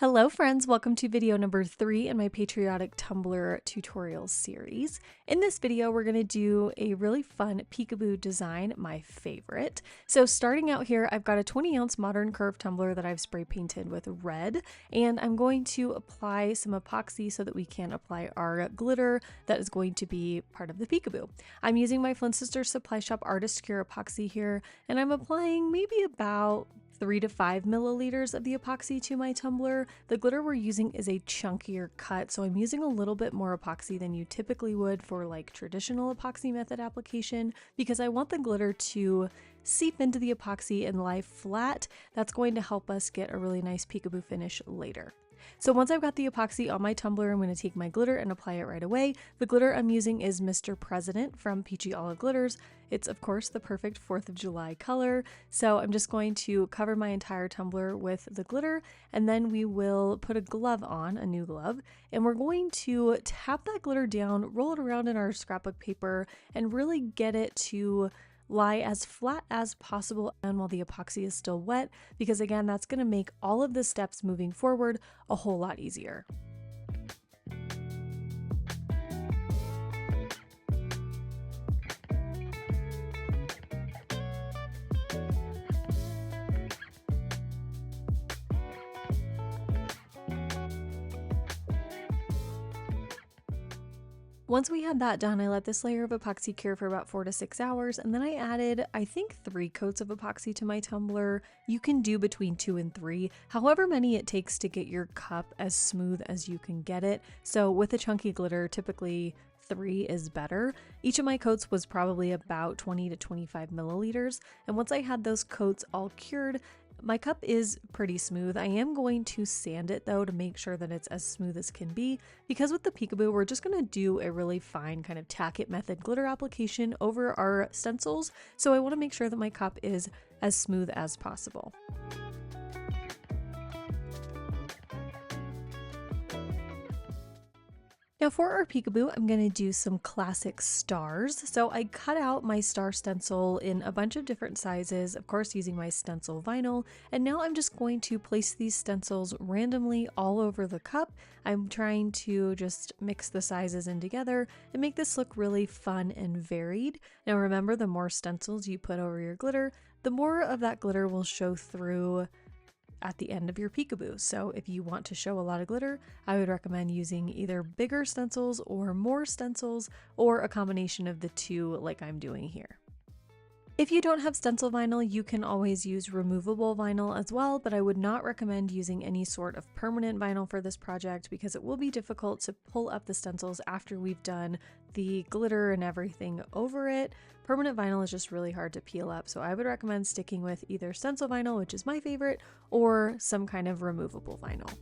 Hello friends, welcome to video number 3 in my patriotic Tumbler tutorial series. In this video, we're going to do a really fun peekaboo design, my favorite. So starting out here, I've got a 20-ounce modern curve tumbler that I've spray painted with red, and I'm going to apply some epoxy so that we can apply our glitter that is going to be part of the peekaboo. I'm using my Flynn Sisters Supply Shop Artist Cure epoxy here, and I'm applying maybe about 3 to 5 milliliters of the epoxy to my tumbler. The glitter we're using is a chunkier cut, so I'm using a little bit more epoxy than you typically would for like traditional epoxy method application because I want the glitter to seep into the epoxy and lie flat. That's going to help us get a really nice peekaboo finish later. So once I've got the epoxy on my tumbler, I'm going to take my glitter and apply it right away. The glitter I'm using is Mr. President from Peachy Olive Glitters. It's of course the perfect 4th of July color. So I'm just going to cover my entire tumbler with the glitter, and then we will put a glove on, a new glove, and we're going to tap that glitter down, roll it around in our scrapbook paper, and really get it to lie as flat as possible and while the epoxy is still wet, because again, that's going to make all of the steps moving forward a whole lot easier. Once we had that done, I let this layer of epoxy cure for about 4 to 6 hours, and then I added, I think, 3 coats of epoxy to my tumbler. You can do between 2 and 3, however many it takes to get your cup as smooth as you can get it. So with a chunky glitter, typically 3 is better. Each of my coats was probably about 20 to 25 milliliters, and once I had those coats all cured, my cup is pretty smooth. I am going to sand it though to make sure that it's as smooth as can be, because with the peekaboo we're just going to do a really fine kind of tack it method glitter application over our stencils, so I want to make sure that my cup is as smooth as possible. Now for our peekaboo, I'm going to do some classic stars. So I cut out my star stencil in a bunch of different sizes, of course using my stencil vinyl, and now I'm just going to place these stencils randomly all over the cup. I'm trying to just mix the sizes in together and make this look really fun and varied. Now remember, the more stencils you put over your glitter, the more of that glitter will show through at the end of your peekaboo. So if you want to show a lot of glitter, I would recommend using either bigger stencils or more stencils, or a combination of the two like I'm doing here. If you don't have stencil vinyl, you can always use removable vinyl as well, but I would not recommend using any sort of permanent vinyl for this project because it will be difficult to pull up the stencils after we've done the glitter and everything over it. Permanent vinyl is just really hard to peel up, so I would recommend sticking with either stencil vinyl, which is my favorite, or some kind of removable vinyl.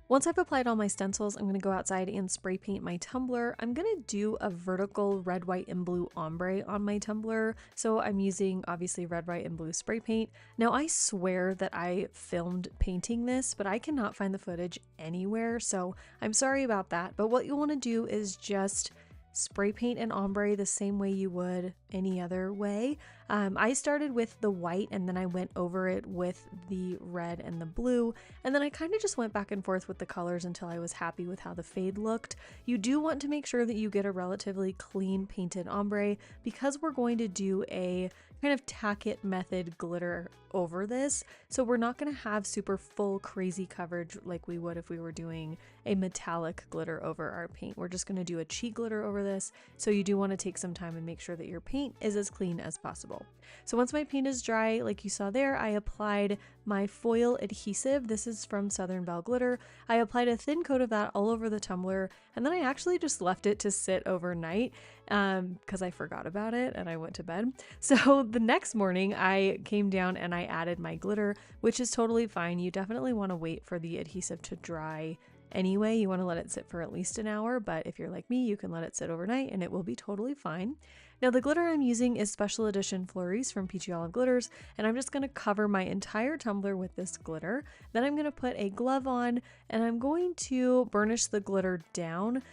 Once I've applied all my stencils, I'm going to go outside and spray paint my tumbler. I'm going to do a vertical red, white, and blue ombre on my tumbler. So I'm using obviously red, white, and blue spray paint. Now I swear that I filmed painting this, but I cannot find the footage anywhere. So I'm sorry about that. But what you want to do is just spray paint an ombre the same way you would any other way. I started with the white and then I went over it with the red and the blue, and then I kind of just went back and forth with the colors until I was happy with how the fade looked. You do want to make sure that you get a relatively clean painted ombre because we're going to do a kind of tack it method glitter over this. So we're not going to have super full crazy coverage like we would if we were doing a metallic glitter over our paint. We're just going to do a cheat glitter over this. So you do want to take some time and make sure that your paint is as clean as possible. So once my paint is dry, like you saw there, I applied my foil adhesive. This is from Southern Belle Glitter. I applied a thin coat of that all over the tumbler, and then I actually just left it to sit overnight because I forgot about it and I went to bed. So the next morning I came down and I added my glitter, which is totally fine. You definitely want to wait for the adhesive to dry anyway. You want to let it sit for at least an hour, but if you're like me, you can let it sit overnight and it will be totally fine. Now the glitter I'm using is special edition Flurries from Peachy Olive Glitters, and I'm just going to cover my entire tumbler with this glitter. Then I'm going to put a glove on and I'm going to burnish the glitter down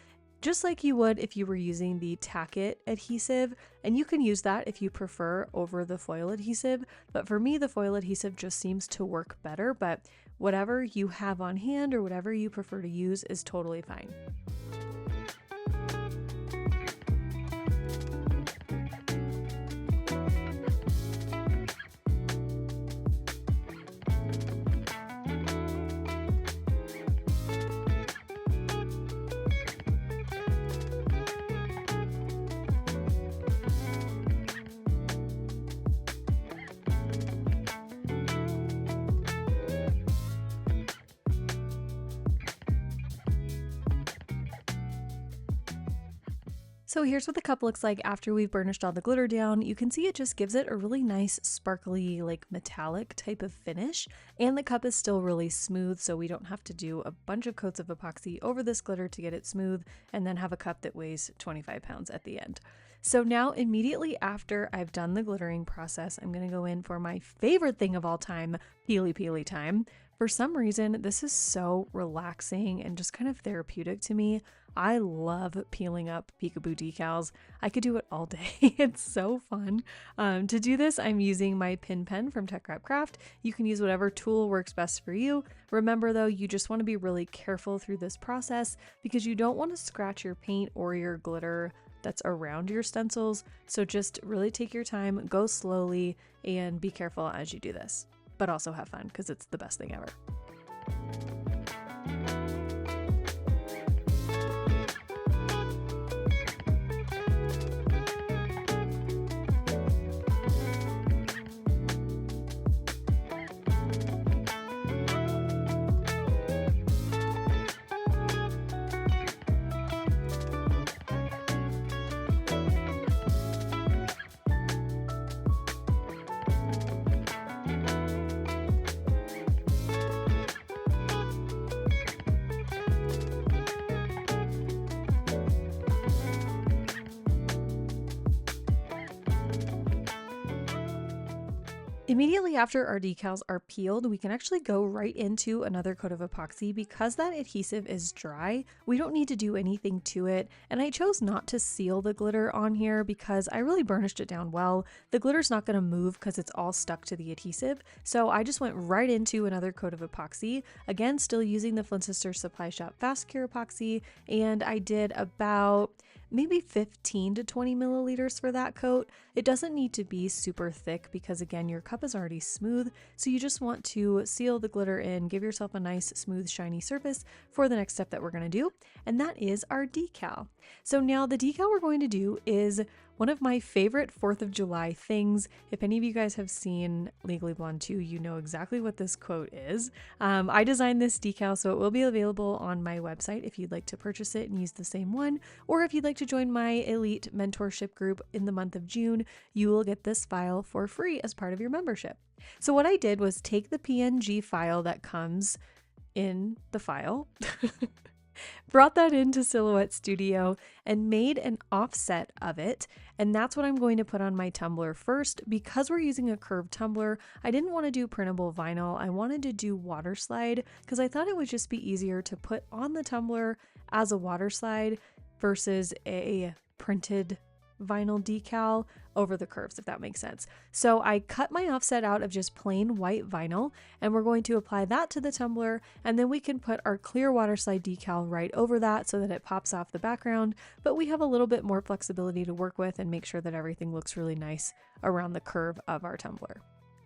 just like you would if you were using the Tack It adhesive, and you can use that if you prefer over the foil adhesive, but for me the foil adhesive just seems to work better, but whatever you have on hand or whatever you prefer to use is totally fine. So here's what the cup looks like after we've burnished all the glitter down. You can see it just gives it a really nice sparkly, like metallic type of finish, and the cup is still really smooth, so we don't have to do a bunch of coats of epoxy over this glitter to get it smooth and then have a cup that weighs 25 pounds at the end. So now immediately after I've done the glittering process, I'm going to go in for my favorite thing of all time, peely time. For some reason, this is so relaxing and just kind of therapeutic to me. I love peeling up peekaboo decals. I could do it all day. It's so fun. To do this, I'm using my pin pen from TECKWRAP Craft. You can use whatever tool works best for you. Remember though, you just want to be really careful through this process because you don't want to scratch your paint or your glitter that's around your stencils. So just really take your time, go slowly, and be careful as you do this. But also have fun because it's the best thing ever. Immediately after our decals are peeled, we can actually go right into another coat of epoxy. Because that adhesive is dry, we don't need to do anything to it, and I chose not to seal the glitter on here because I really burnished it down well. The glitter's not going to move because it's all stuck to the adhesive, so I just went right into another coat of epoxy. Again, still using the Flynn Sisters Supply Shop Fast Cure epoxy, and I did about maybe 15 to 20 milliliters for that coat. It doesn't need to be super thick because again, your cup is already smooth, so you just want to seal the glitter in, give yourself a nice smooth shiny surface for the next step that we're going to do, and that is our decal. So now the decal we're going to do is one of my favorite 4th of July things. If any of you guys have seen Legally Blonde 2, you know exactly what this quote is. I designed this decal, so it will be available on my website if you'd like to purchase it and use the same one, or if you'd like to join my elite mentorship group in the month of June, you will get this file for free as part of your membership. So what I did was take the PNG file that comes in the file, brought that into Silhouette Studio and made an offset of it, and that's what I'm going to put on my tumbler first. Because we're using a curved tumbler, I didn't want to do printable vinyl. I wanted to do water slide because I thought it would just be easier to put on the tumbler as a water slide versus a printed vinyl decal over the curves, if that makes sense. So I cut my offset out of just plain white vinyl, and we're going to apply that to the tumbler, and then we can put our clear water slide decal right over that so that it pops off the background, but we have a little bit more flexibility to work with and make sure that everything looks really nice around the curve of our tumbler.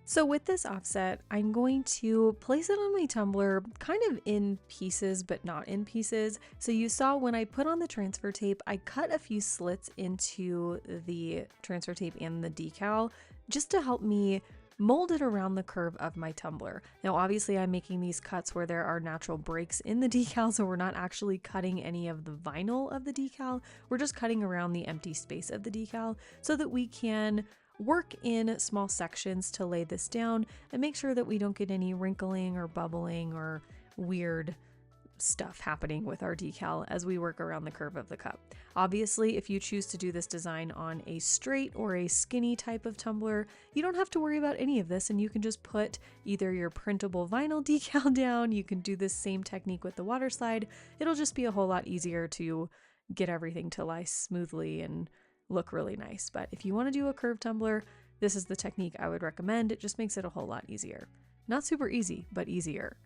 So with this offset, I'm going to place it on my tumbler kind of in pieces, but not in pieces. So you saw when I put on the transfer tape, I cut a few slits into the transfer tape and the decal just to help me mold it around the curve of my tumbler. Now, obviously I'm making these cuts where there are natural breaks in the decal, so we're not actually cutting any of the vinyl of the decal. We're just cutting around the empty space of the decal so that we can work in small sections to lay this down and make sure that we don't get any wrinkling or bubbling or weird stuff happening with our decal as we work around the curve of the cup. Obviously, if you choose to do this design on a straight or a skinny type of tumbler, you don't have to worry about any of this, and you can just put either your printable vinyl decal down. You can do this same technique with the water slide. It'll just be a whole lot easier to get everything to lie smoothly and look really nice. But if you want to do a curved tumbler, this is the technique I would recommend. It just makes it a whole lot easier. Not super easy, but easier.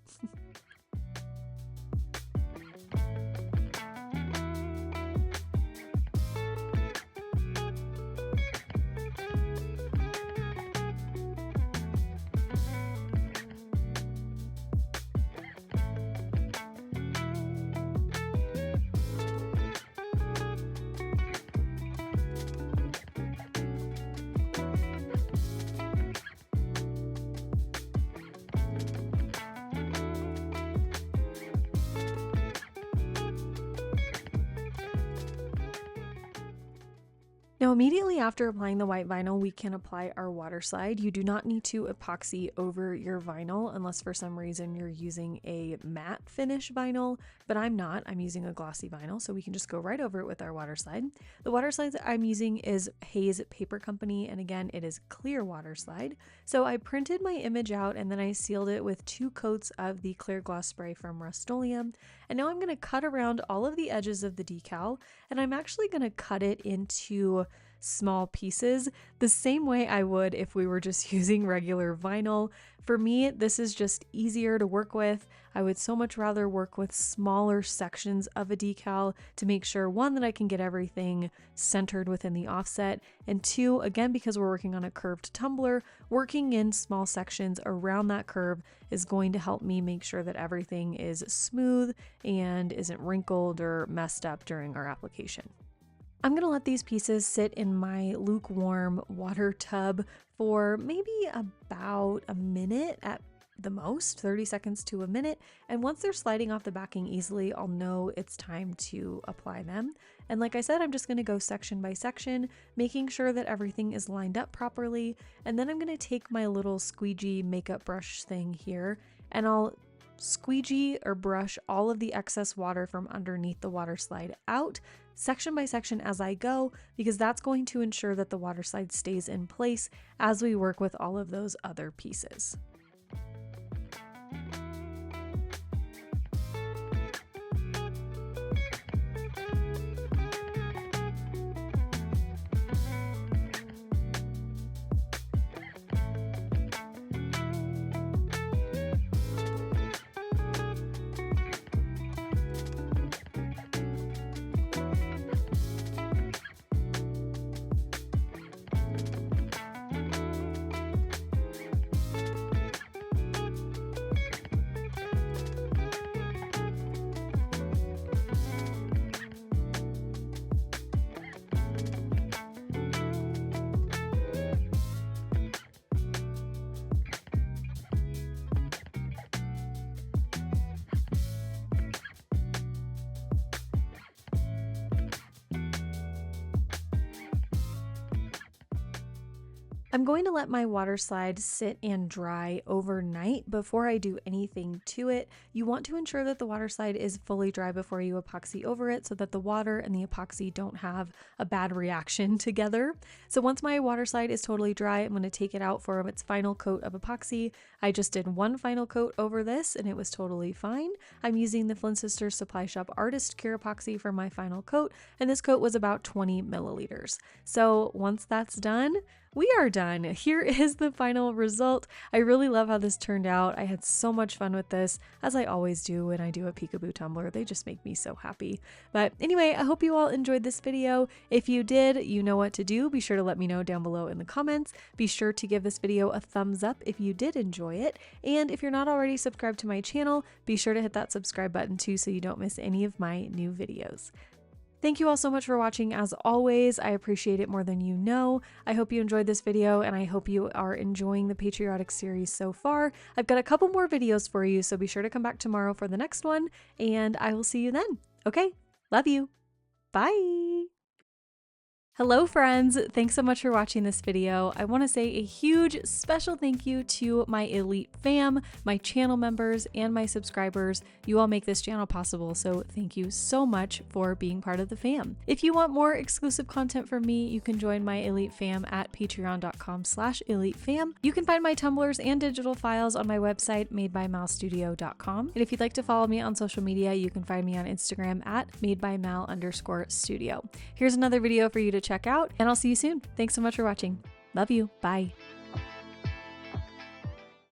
Now, immediately after applying the white vinyl, we can apply our water slide. You do not need to epoxy over your vinyl unless for some reason you're using a matte finish vinyl, but I'm not. I'm using a glossy vinyl, so we can just go right over it with our water slide. The water slide that I'm using is Hayes Paper Company, and again, it is clear water slide. So I printed my image out and then I sealed it with 2 coats of the clear gloss spray from Rust-Oleum. And now I'm going to cut around all of the edges of the decal, and I'm actually going to cut it into small pieces the same way I would if we were just using regular vinyl. For me, this is just easier to work with. I would so much rather work with smaller sections of a decal to make sure, one, that I can get everything centered within the offset, and 2, again, because we're working on a curved tumbler, working in small sections around that curve is going to help me make sure that everything is smooth and isn't wrinkled or messed up during our application. I'm going to let these pieces sit in my lukewarm water tub for maybe about a minute at the most, 30 seconds to a minute. And once they're sliding off the backing easily, I'll know it's time to apply them. And like I said, I'm just going to go section by section, making sure that everything is lined up properly. And then I'm going to take my little squeegee makeup brush thing here, and I'll squeegee or brush all of the excess water from underneath the water slide out section by section as I go, because that's going to ensure that the water slide stays in place as we work with all of those other pieces. I'm going to let my water slide sit and dry overnight before I do anything to it. You want to ensure that the water slide is fully dry before you epoxy over it so that the water and the epoxy don't have a bad reaction together. So once my water slide is totally dry, I'm going to take it out for its final coat of epoxy. I just did one final coat over this and it was totally fine. I'm using the Flynn Sisters Supply Shop Artist Cure Epoxy for my final coat, and this coat was about 20 milliliters. So once that's done, we are done. Here is the final result. I really love how this turned out. I had so much fun with this, as I always do when I do a peekaboo tumbler. They just make me so happy. But anyway, I hope you all enjoyed this video. If you did, you know what to do. Be sure to let me know down below in the comments. Be sure to give this video a thumbs up if you did enjoy it. And if you're not already subscribed to my channel, be sure to hit that subscribe button too so you don't miss any of my new videos. Thank you all so much for watching. As always, I appreciate it more than you know. I hope you enjoyed this video and I hope you are enjoying the patriotic series so far. I've got a couple more videos for you, so be sure to come back tomorrow for the next one, and I will see you then. Okay, love you. Bye. Hello friends, thanks so much for watching this video. I want to say a huge special thank you to my elite fam, my channel members, and my subscribers. You all make this channel possible, so thank you so much for being part of the fam. If you want more exclusive content from me, you can join my elite fam at patreon.com/elitefam. You can find my tumblers and digital files on my website madebymalstudio.com. And if you'd like to follow me on social media, you can find me on Instagram at madebymal_studio. Here's another video for you to check out, and I'll see you soon. Thanks so much for watching. Love you. Bye.